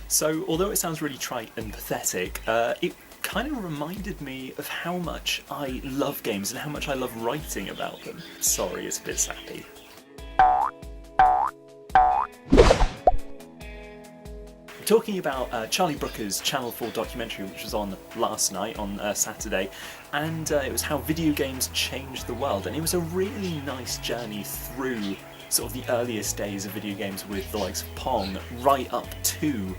So although it sounds really trite and pathetic, it kind of reminded me of how much I love games and how much I love writing about them. Sorry, it's a bit sappy. Talking about Charlie Brooker's Channel 4 documentary, which was on last night, on Saturday, and it was how video games changed the world, and it was a really nice journey through sort of the earliest days of video games with the likes of Pong, right up to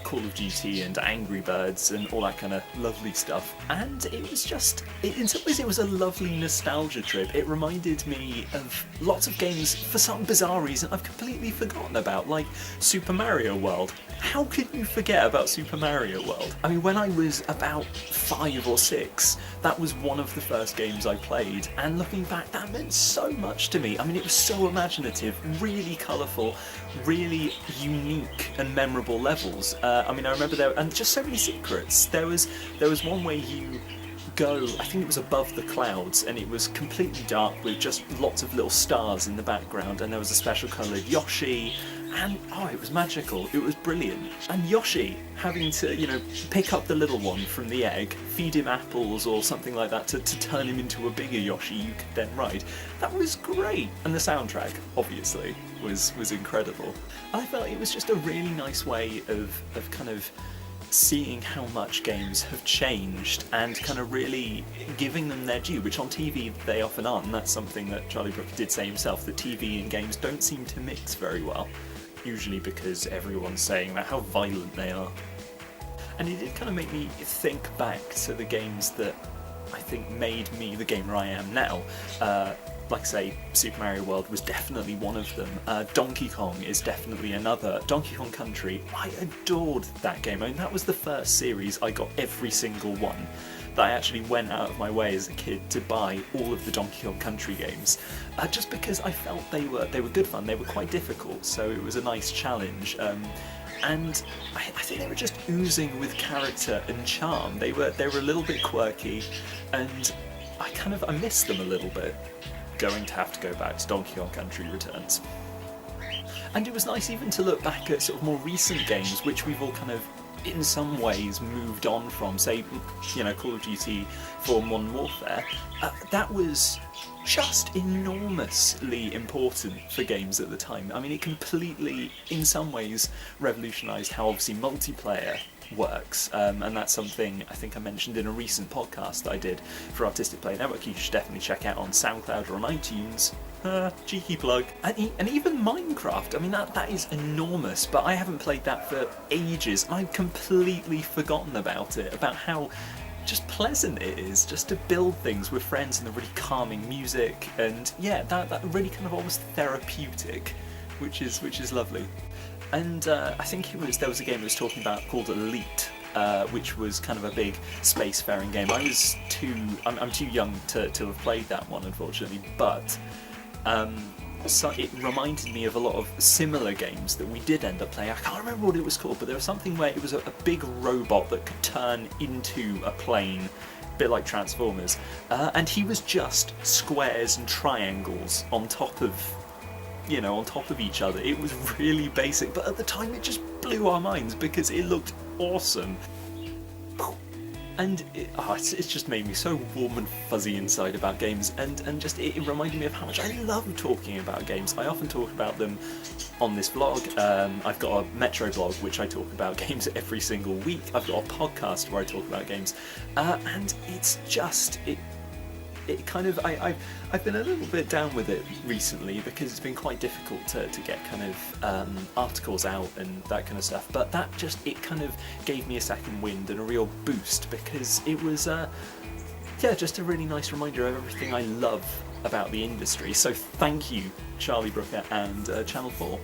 Call of Duty and Angry Birds and all that kind of lovely stuff. And it was just, in some ways it was a lovely nostalgia trip. It reminded me of lots of games for some bizarre reason I've completely forgotten about, like Super Mario World. How could you forget about Super Mario World? I mean, when I was about 5 or 6, that was one of the first games I played, and looking back, that meant so much to me. I mean, it was so imaginative, really colourful, really unique and memorable levels. I mean, I remember there, and just so many secrets. There was one where you go, I think it was above the clouds, and it was completely dark with just lots of little stars in the background, and there was a special coloured Yoshi, and oh, it was magical, it was brilliant. And Yoshi having to, you know, pick up the little one from the egg, feed him apples or something like that to turn him into a bigger Yoshi you could then ride. That was great. And the soundtrack, obviously, was incredible. I felt it was just a really nice way of kind of seeing how much games have changed and kind of really giving them their due, which on TV they often aren't, and that's something that Charlie Brooker did say himself, that TV and games don't seem to mix very well, usually because everyone's saying about how violent they are. And it did kind of make me think back to the games that I think made me the gamer I am now. Like I say, Super Mario World was definitely one of them. Donkey Kong is definitely another. Donkey Kong Country, I adored that game. I mean, that was the first series I got every single one. That I actually went out of my way as a kid to buy all of the Donkey Kong Country games, just because I felt they were good fun. They were quite difficult, so it was a nice challenge. And I think they were just oozing with character and charm. They were a little bit quirky, and I miss them a little bit. Going to have to go back to Donkey Kong Country Returns. And it was nice even to look back at sort of more recent games which we've all kind of in some ways moved on from, say, you know, Call of Duty for Modern Warfare. That was just enormously important for games at the time. I mean, it completely, in some ways, revolutionised how obviously multiplayer works, and that's something I think I mentioned in a recent podcast that I did for Artistic Play Network. You should definitely check out on SoundCloud or on iTunes. Cheeky plug. And even Minecraft, I mean that is enormous, but I haven't played that for ages. I'd completely forgotten about it, about how just pleasant it is just to build things with friends and the really calming music, and yeah, that really kind of almost therapeutic, which is lovely. And I think there was a game I was talking about called Elite, which was kind of a big spacefaring game. I'm too young to have played that one, unfortunately, but so it reminded me of a lot of similar games that we did end up playing. I can't remember what it was called, but there was something where it was a big robot that could turn into a plane, a bit like Transformers, and he was just squares and triangles on top of each other. It was really basic, but at the time it just blew our minds because it looked awesome. And it's just made me so warm and fuzzy inside about games, and just it reminded me of how much I love talking about games. I often talk about them on this vlog. I've got a Metro blog which I talk about games every single week. I've got a podcast where I talk about games, and it's just I've been a little bit down with it recently because it's been quite difficult to get kind of articles out and that kind of stuff, but it kind of gave me a second wind and a real boost because it was just a really nice reminder of everything I love about the industry. So thank you, Charlie Brooker and Channel 4.